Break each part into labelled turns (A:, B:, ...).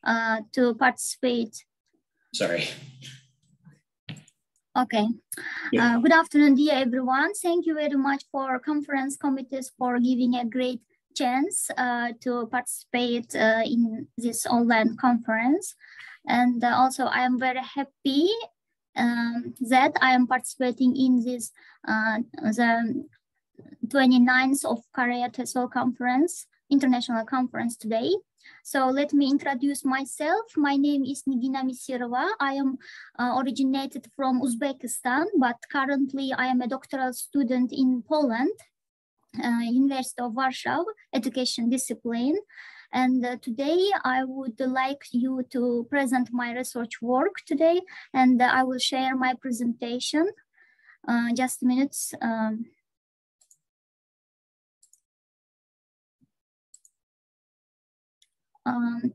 A: to participate.
B: Sorry.
A: Okay.
B: Yeah.
A: Good afternoon, dear everyone. Thank you very much for conference committees for giving a great chance to participate in this online conference. And also I am very happy that I am participating in this the 29th of Korea TESOL conference, international conference today. So let me introduce myself. My name is Nigina Misirova. I am originated from Uzbekistan, but currently I am a doctoral student in Poland, University of Warsaw, education discipline. And today I would like you to present my research work today, and I will share my presentation. Just a minute.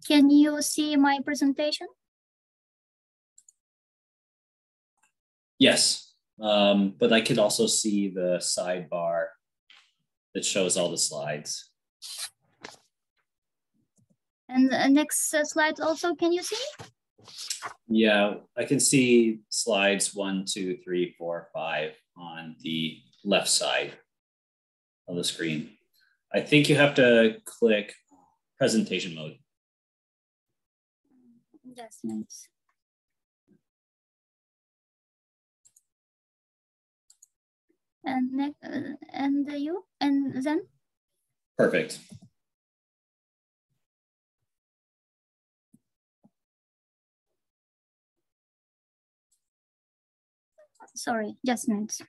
A: Can you see my presentation?
B: Yes, but I could also see the sidebar that shows all the slides.
A: And the next slide also, can you see?
B: Yeah, I can see slides 1, 2, 3, 4, 5 on the left side of the screen. I think you have to click presentation mode.
A: Just minutes. And you, and then?
B: Perfect.
A: Sorry, just minutes.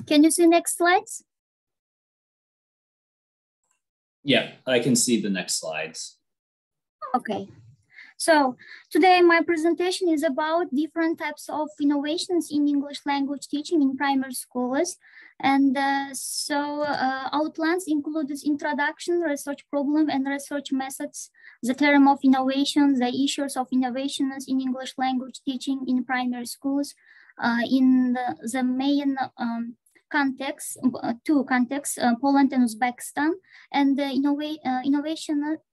A: Can you see next slides?
B: Yeah, I can see the next slides.
A: Okay. So today my presentation is about different types of innovations in English language teaching in primary schools. And outlines include this introduction, research problem and research methods, the term of innovation, the issues of innovations in English language teaching in primary schools, in the main two contexts, Poland and Uzbekistan, and the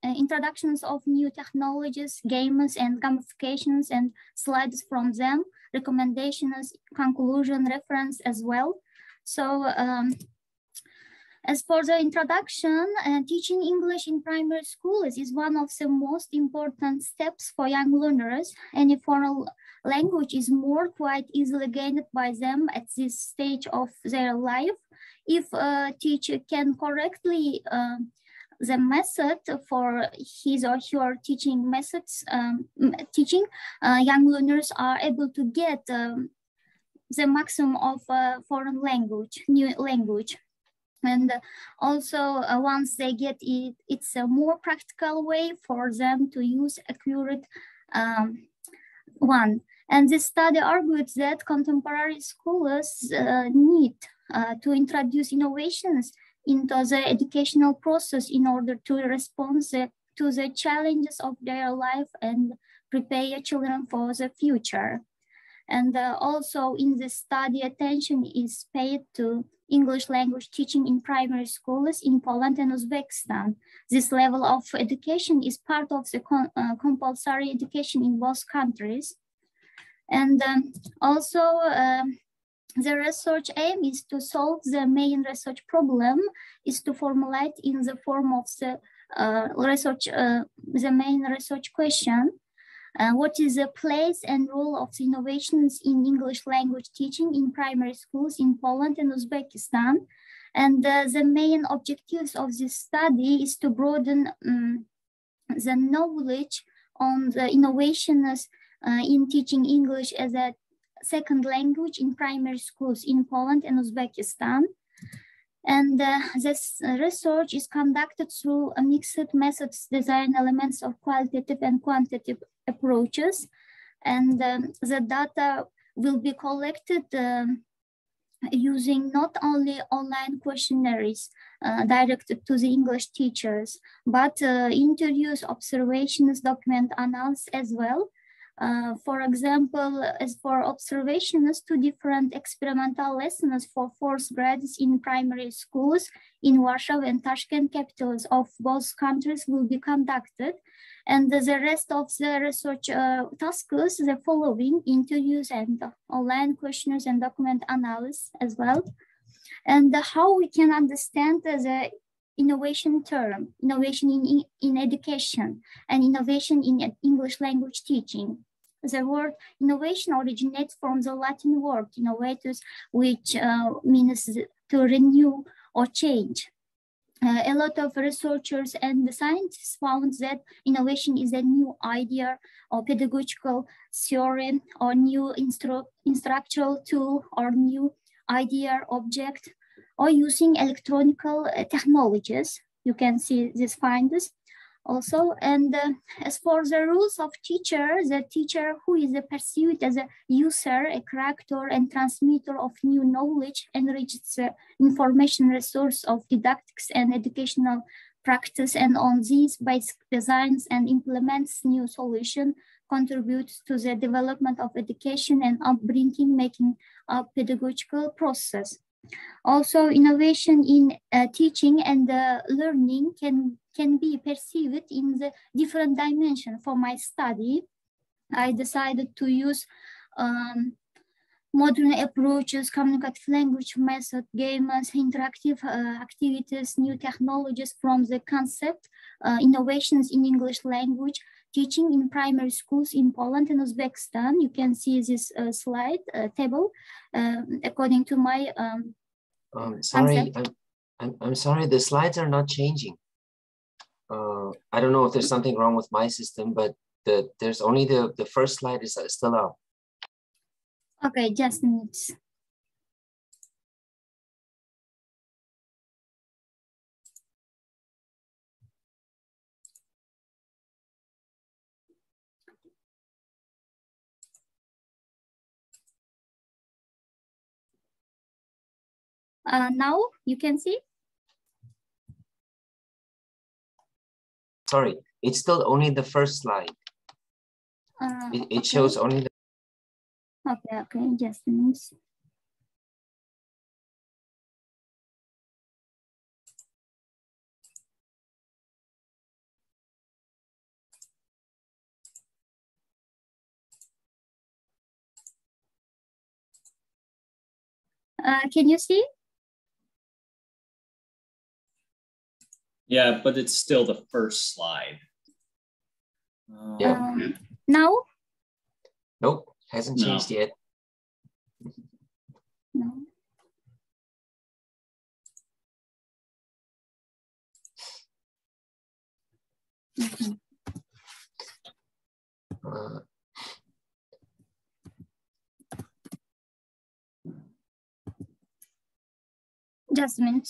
A: introductions of new technologies, games and gamifications, and slides from them, recommendations, conclusion, reference as well. So as for the introduction, teaching English in primary schools is one of the most important steps for young learners. Any foreign language is more quite easily gained by them at this stage of their life. If a teacher can correctly the method for his or her teaching methods, young learners are able to get the maximum of foreign language, new language. And also once they get it, it's a more practical way for them to use accurate one. And this study argued that contemporary schools need to introduce innovations into the educational process in order to respond to the challenges of their life and prepare children for the future. And also in this study, attention is paid to English language teaching in primary schools in Poland and Uzbekistan. This level of education is part of the compulsory education in both countries. And also the research aim is to solve the main research problem, is to formulate in the form of the main research question. What is the place and role of the innovations in English language teaching in primary schools in Poland and Uzbekistan? And the main objectives of this study is to broaden the knowledge on the innovations in teaching English as a second language in primary schools in Poland and Uzbekistan. And this research is conducted through a mixed methods design elements of qualitative and quantitative approaches. And the data will be collected using not only online questionnaires directed to the English teachers, but interviews, observations, document analysis as well. For example, as for observations, 2 different experimental lessons for 4th grades in primary schools in Warsaw and Tashkent, capitals of both countries, will be conducted. And the rest of the research tasks, the following: interviews and online questionnaires and document analysis as well. And how we can understand the innovation term, innovation in education and innovation in English language teaching. The word innovation originates from the Latin word innovatus, which means to renew or change. A lot of researchers and scientists found that innovation is a new idea or pedagogical theory or new instructional tool or new idea object, or using electronic technologies. You can see these findings also. And as for the rules of teacher, the teacher who is perceived as a user, a creator and transmitter of new knowledge, enriches the information resource of didactics and educational practice, and on these basic designs and implements new solution, contributes to the development of education and upbringing, making a pedagogical process. Also, innovation in teaching and learning can be perceived in the different dimensions. For my study, I decided to use modern approaches, communicative language method, games, interactive activities, new technologies from the concept, innovations in English language, teaching in primary schools in Poland and Uzbekistan. You can see this slide table according to my
C: sorry, I'm sorry, the slides are not changing. I don't know if there's something wrong with my system, but there's only the first slide is still up.
A: Okay, just a minute. Now you can see?
C: Sorry, it's still only the first slide. It shows only the...
A: Okay, just a minute. Can you see?
B: Yeah, but it's still the first slide.
C: Yeah.
A: Now?
C: Nope, hasn't changed yet.
A: No. Mm-hmm. Just a minute.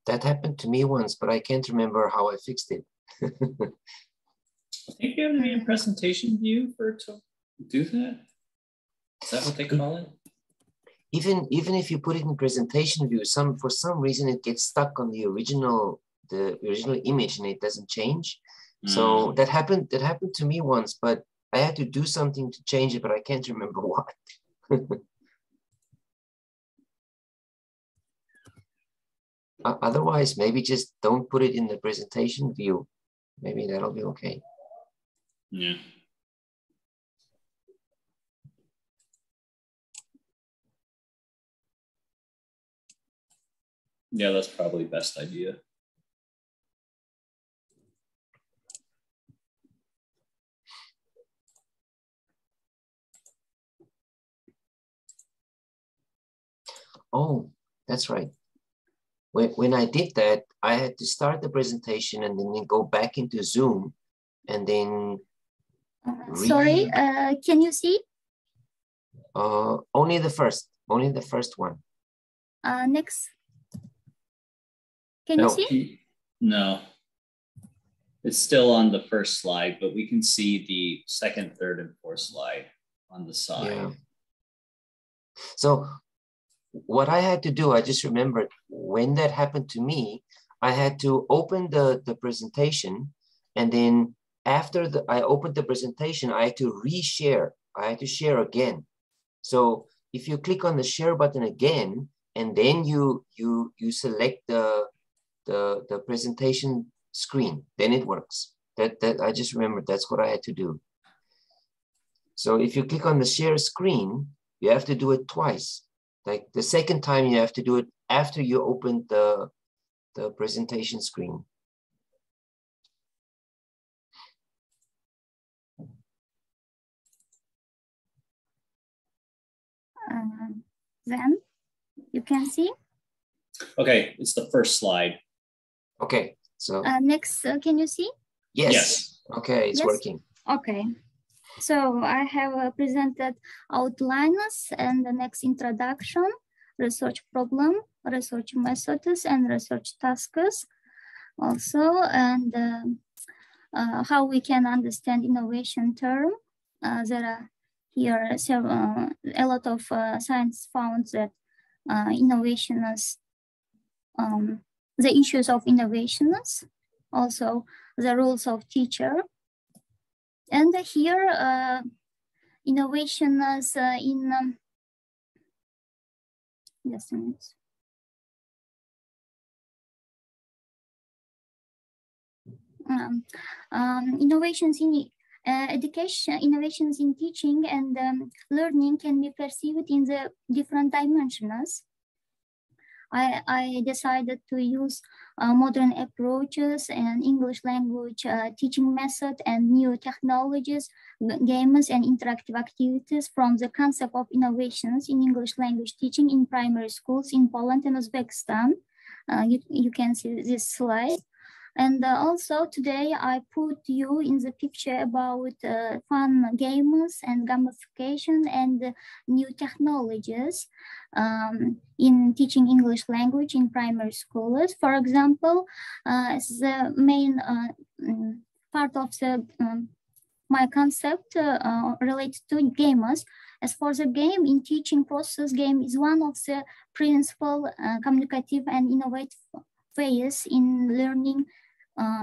C: That happened to me once, but I can't remember how I fixed it.
B: I think you have to be in presentation view for it to do that. Is that what they call it?
C: Even if you put it in presentation view, for some reason it gets stuck on the original image and it doesn't change. So that happened to me once, but I had to do something to change it, but I can't remember what. Otherwise, maybe just don't put it in the presentation view. Maybe that'll be okay.
B: Yeah. Yeah, that's probably best idea.
C: Oh, that's right. When I did that, I had to start the presentation and then go back into Zoom and then...
A: Sorry, can you see?
C: Only the first one.
A: Next. Can you see?
B: No. It's still on the first slide, but we can see the second, third, and fourth slide on the side.
C: Yeah. So what I had to do, I just remembered when that happened to me, I had to open the presentation, and then after I opened the presentation, I had to reshare. I had to share again. So if you click on the share button again, and then you select the presentation screen, then it works. That I just remembered that's what I had to do. So if you click on the share screen, you have to do it twice. Like the second time you have to do it after you open the presentation screen.
A: Then you can see.
B: Okay, it's the first slide.
C: Okay, so
A: next, can you see?
C: yes. Okay, it's working.
A: Okay. So I have presented outlines and the next introduction, research problem, research methods, and research tasks also, and how we can understand innovation term. There are here a lot of science found that innovation is the issues of innovationness, also the roles of teacher. And here, innovation is in, just a minute. Innovations in education, innovations in teaching and learning can be perceived in the different dimensions. I decided to use modern approaches and English language teaching method and new technologies, games and interactive activities from the concept of innovations in English language teaching in primary schools in Poland and Uzbekistan. You can see this slide. And also today I put you in the picture about fun games and gamification and new technologies in teaching English language in primary schools. For example, the main part of the my concept related to games. As for the game in teaching process, game is one of the principal communicative and innovative ways in learning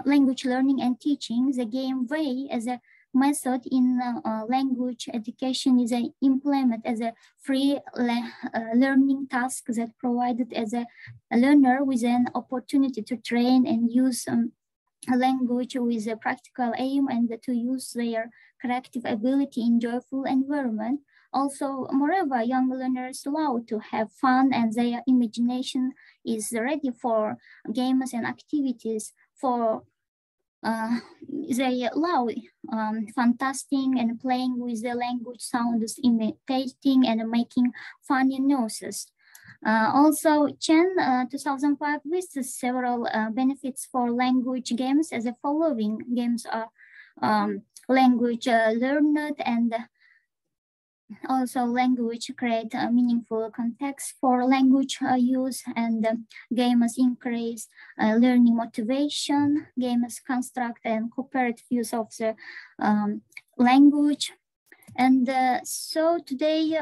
A: language learning and teaching. The game way as a method in language education is implemented as a free learning task that provided as a learner with an opportunity to train and use a language with a practical aim and to use their creative ability in joyful environment. Also, moreover, young learners allow to have fun and their imagination is ready for games and activities. For they allow fantastic and playing with the language sounds, imitating and making funny noises. Also, Chen 2005 lists several benefits for language games as the following. Games are language learned and also language create a meaningful context for language use, and games increase learning motivation. Games construct and cooperative use of the language. And so today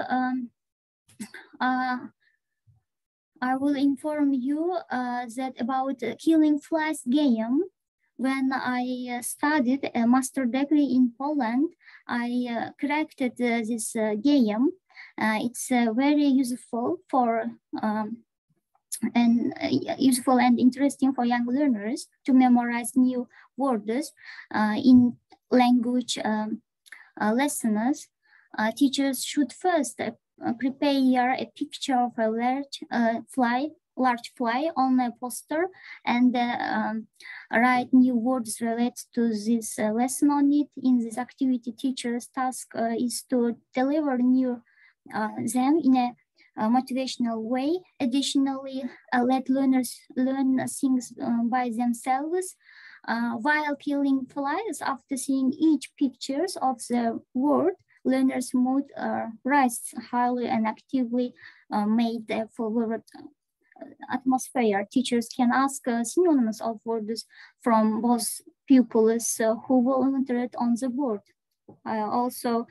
A: I will inform you that about Killing Flies game. When I studied a master degree in Poland, I created this game. It's very useful for useful and interesting for young learners to memorize new words in language lessons. Teachers should first prepare a picture of a large fly on a poster and write new words related to this lesson on it. In this activity, teacher's task is to deliver them in a motivational way. Additionally, let learners learn things by themselves while killing flies. After seeing each pictures of the word, learners' mood rises highly and actively made the favorite atmosphere. Teachers can ask synonyms of words from both pupils who volunteered on the board. I also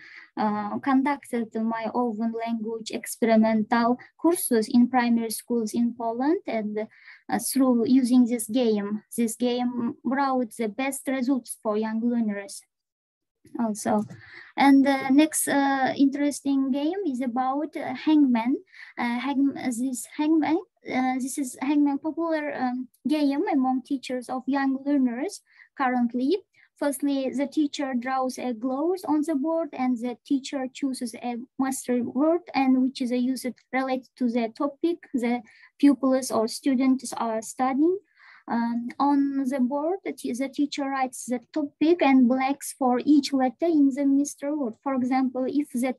A: conducted my own language experimental courses in primary schools in Poland, and through using this game brought the best results for young learners also. And the next interesting game is about Hangman. This is Hangman popular game among teachers of young learners currently. Firstly, the teacher draws a globe on the board, and the teacher chooses a master word, and which is used related to the topic the pupils or students are studying. On the board, the teacher writes the topic and blanks for each letter in the master word. For example, if the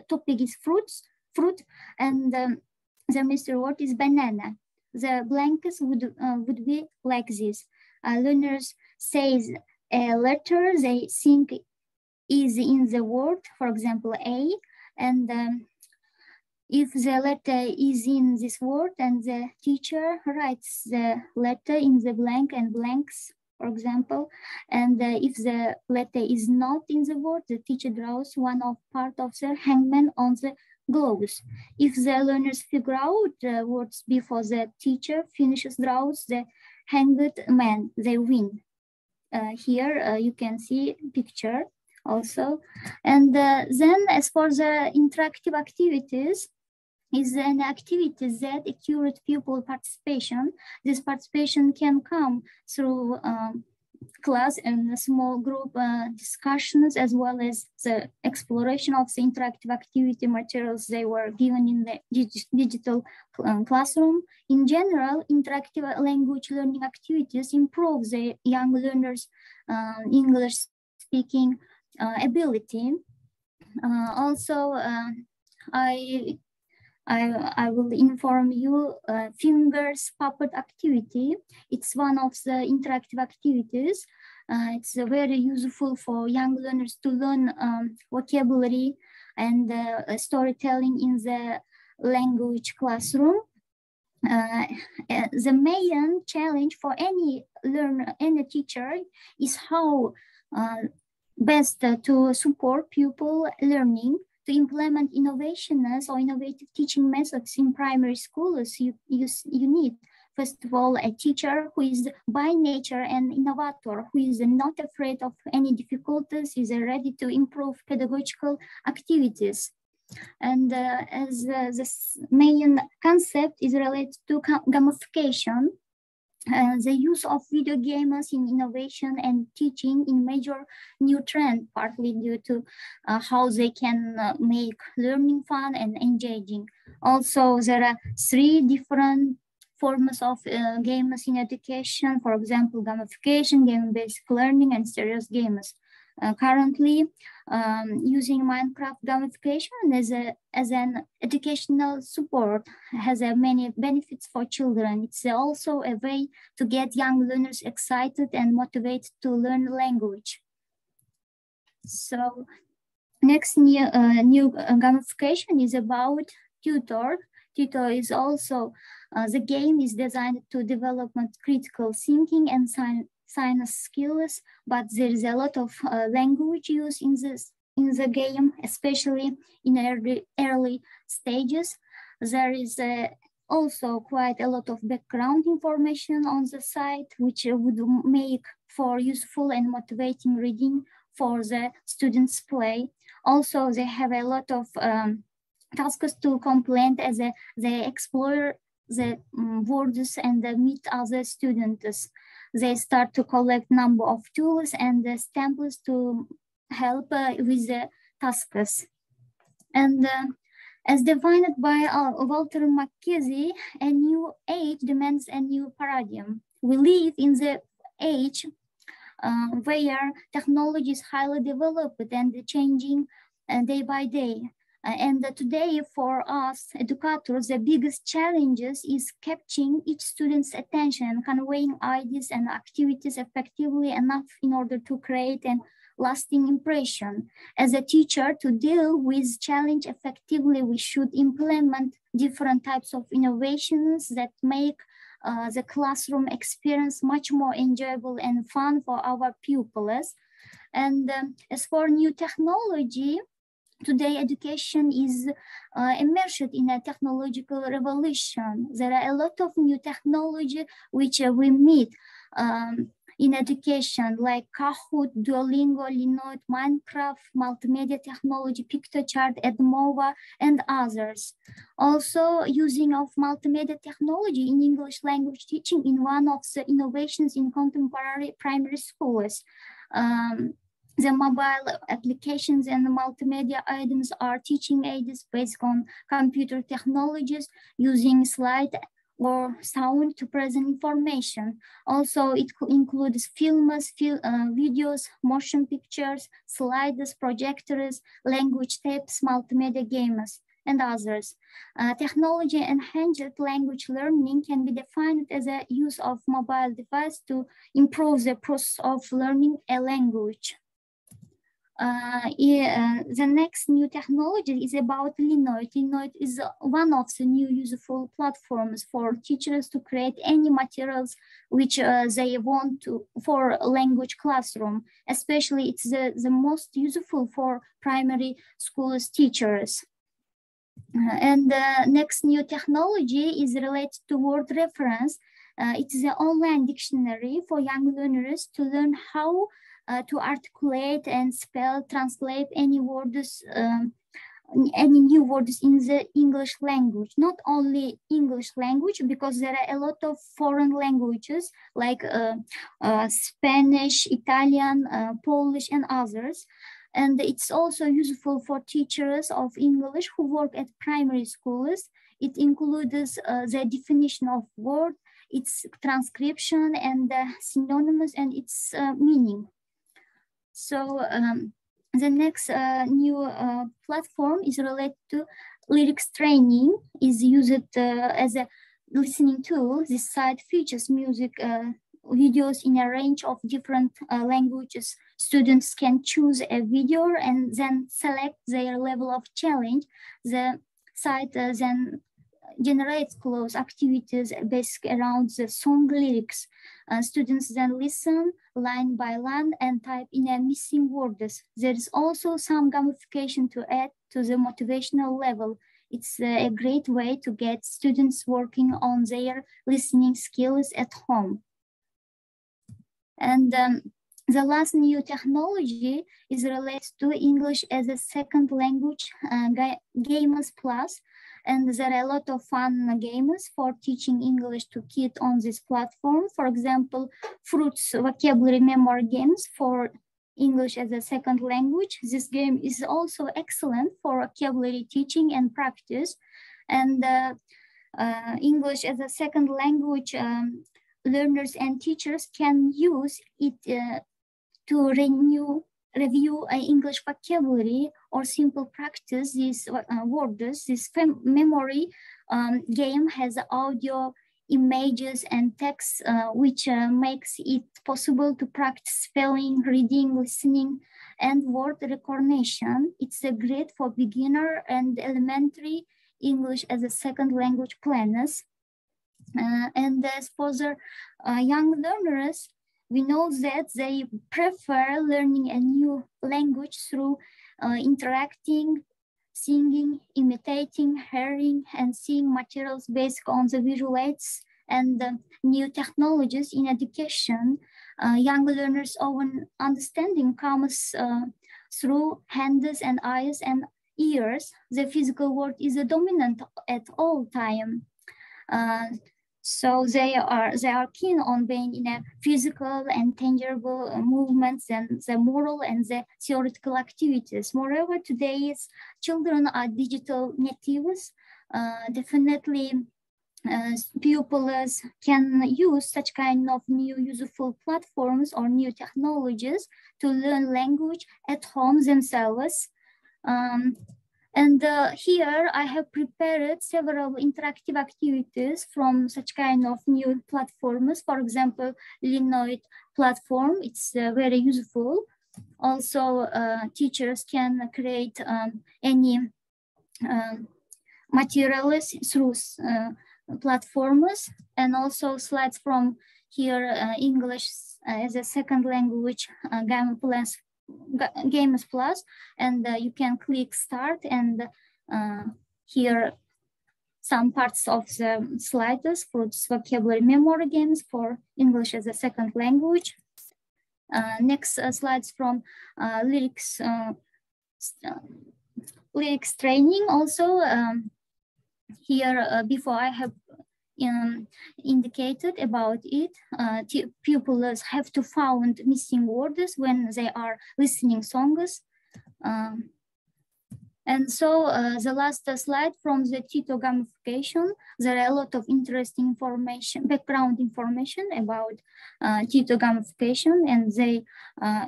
A: topic is fruit, and the master word is banana, the blanks would be like this. Learners say a letter they think is in the word, for example, A, and if the letter is in this word, and the teacher writes the letter in the blank and blanks, for example, and if the letter is not in the word, the teacher draws one of part of the hangman on the globes. If the learners figure out the words before the teacher finishes draws the hanged man, they win. Here you can see picture also. And then as for the interactive activities, is an activity that accurate pupil participation. This participation can come through class and small group discussions, as well as the exploration of the interactive activity materials they were given in the digital classroom. In general, interactive language learning activities improve the young learners' English speaking ability. Also, I will inform you fingers puppet activity. It's one of the interactive activities. It's very useful for young learners to learn vocabulary and storytelling in the language classroom. The main challenge for any teacher is how best to support pupil learning. To implement innovations or innovative teaching methods in primary schools, you need, first of all, a teacher who is by nature an innovator, who is not afraid of any difficulties, is ready to improve pedagogical activities. And as this main concept is related to gamification, the use of video games in innovation and teaching in major new trend, partly due to how they can make learning fun and engaging. Also, there are 3 different forms of games in education, for example, gamification, game-based learning, and serious games. Currently, using Minecraft gamification as an educational support has many benefits for children. It's also a way to get young learners excited and motivated to learn language. So next new gamification is about tutor. Tutor is also, the game is designed to develop critical thinking and science skills, but there is a lot of language use in the game, especially in early stages. There is also quite a lot of background information on the site, which would make for useful and motivating reading for the students' play. Also, they have a lot of tasks to complete as they explore the words and meet other students. They start to collect number of tools and stamps to help with the tasks. And as defined by Walter McKenzie, a new age demands a new paradigm. We live in the age where technology is highly developed and changing day by day. And today, for us educators, the biggest challenges is capturing each student's attention and conveying ideas and activities effectively enough in order to create a lasting impression. As a teacher, to deal with challenge effectively, we should implement different types of innovations that make the classroom experience much more enjoyable and fun for our pupils. And as for new technology, today education is immersed in a technological revolution. There are a lot of new technology which we meet in education, like Kahoot, Duolingo, Linoid, Minecraft, multimedia technology, PictoChart, Edmova, and others. Also, using of multimedia technology in English language teaching in one of the innovations in contemporary primary schools. The mobile applications and multimedia items are teaching aids based on computer technologies using slide or sound to present information. Also, it includes films, videos, motion pictures, slides, projectors, language tapes, multimedia games, and others. Technology enhanced language learning can be defined as a use of mobile device to improve the process of learning a language. The next new technology is about Linoid. Linoid is one of the new useful platforms for teachers to create any materials which they want to for language classroom. Especially, it's the most useful for primary schools teachers. And the next new technology is related to word reference. It is an online dictionary for young learners to learn how to articulate and spell, translate any words, any new words in the English language. Not only English language, because there are a lot of foreign languages like Spanish, Italian, Polish, and others. And it's also useful for teachers of English who work at primary schools. It includes the definition of word, its transcription, and synonyms, and its meaning. So the next new platform is related to lyrics training, is used as a listening tool. This site features music videos in a range of different languages. Students can choose a video and then select their level of challenge. The site then generates close activities based around the song lyrics. Students then listen line by line and type in a missing words. There is also some gamification to add to the motivational level. It's a great way to get students working on their listening skills at home. And the last new technology is related to English as a second language, Games Plus. And there are a lot of fun games for teaching English to kids on this platform. For example, Fruits vocabulary memory games for English as a second language. This game is also excellent for vocabulary teaching and practice. And English as a second language, learners and teachers can use it to review English vocabulary or simple practice these words. This memory game has audio, images, and text, which makes it possible to practice spelling, reading, listening, and word recognition. It's great for beginner and elementary English as a second language planners. And as for the young learners, we know that they prefer learning a new language through interacting, singing, imitating, hearing, and seeing materials based on the visual aids and new technologies in education. Young learners' own understanding comes through hands and eyes and ears. The physical world is dominant at all time. So they are keen on being in a physical and tangible movements and the moral and the theoretical activities. Moreover, today's children are digital natives. Definitely, pupils can use such kind of new useful platforms or new technologies to learn language at home themselves. And here I have prepared several interactive activities from such kind of new platforms. For example, Linoid platform, it's very useful. Also, teachers can create any materials through platforms, and also slides from here, English as a second language, Game Games Plus, and you can click start and here some parts of the slides for vocabulary memory games for English as a second language. Next slides from lyrics training also. Here before I have indicated about it, pupils have to find missing words when they are listening songs. And so the last slide from the TESOL gamification, there are a lot of interesting information, background information about TESOL gamification, and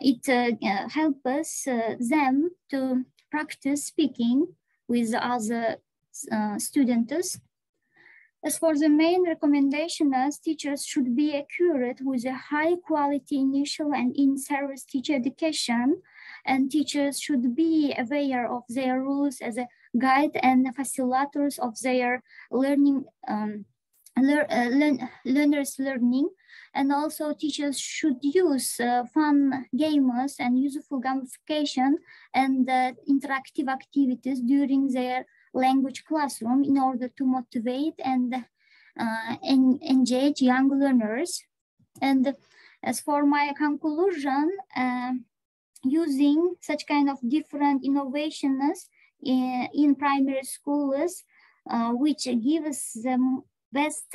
A: it helps them to practice speaking with other students. As for the main recommendation, as teachers should be accurate with a high quality initial and in-service teacher education, and teachers should be aware of their rules as a guide and facilitators of their learning, learners' learning. And also teachers should use fun games and useful gamification and interactive activities during their language classroom in order to motivate and engage young learners. And as for my conclusion, using such kind of different innovations in primary schools, which gives them best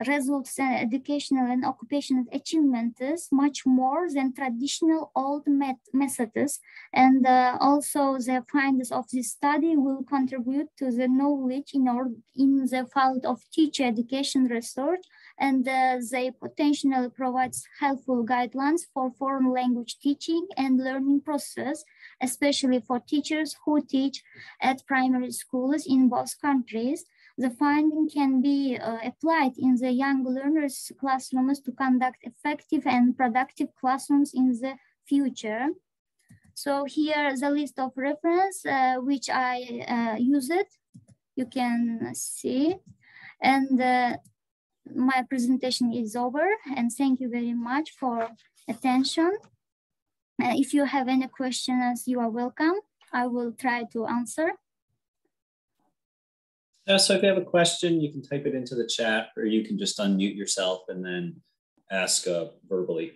A: results in educational and occupational achievements much more than traditional old methods. And also the findings of this study will contribute to the knowledge in the field of teacher education research, and they potentially provides helpful guidelines for foreign language teaching and learning process, especially for teachers who teach at primary schools in both countries. The finding can be applied in the young learners' classrooms to conduct effective and productive classrooms in the future. So here is a list of reference which I used. You can see, and my presentation is over, and thank you very much for attention. If you have any questions, you are welcome. I will try to answer.
B: So if you have a question, you can type it into the chat, or you can just unmute yourself and then ask verbally.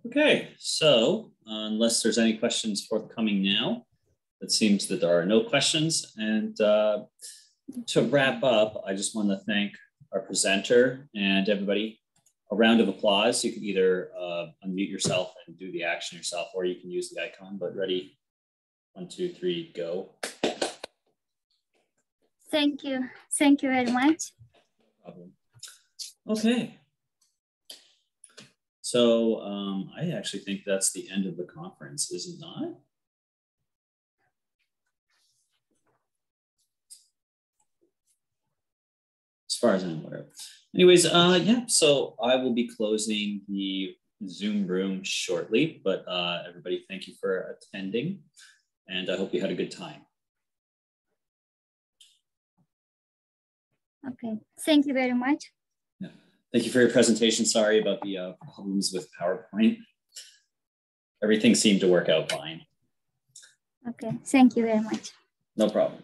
B: Okay, so unless there's any questions forthcoming now, it seems that there are no questions. And to wrap up, I just want to thank our presenter and everybody. A round of applause. You can either unmute yourself and do the action yourself, or you can use the icon, but ready, 1, 2, 3, go.
A: Thank you. Thank you very much.
B: No problem. Okay. So I actually think that's the end of the conference, is it not? As far as I'm aware. Anyways, yeah, so I will be closing the Zoom room shortly, but everybody, thank you for attending, and I hope you had a good time.
A: Okay, thank you very much.
B: Yeah. Thank you for your presentation. Sorry about the problems with PowerPoint. Everything seemed to work out fine.
A: Okay, thank you very much.
B: No problem.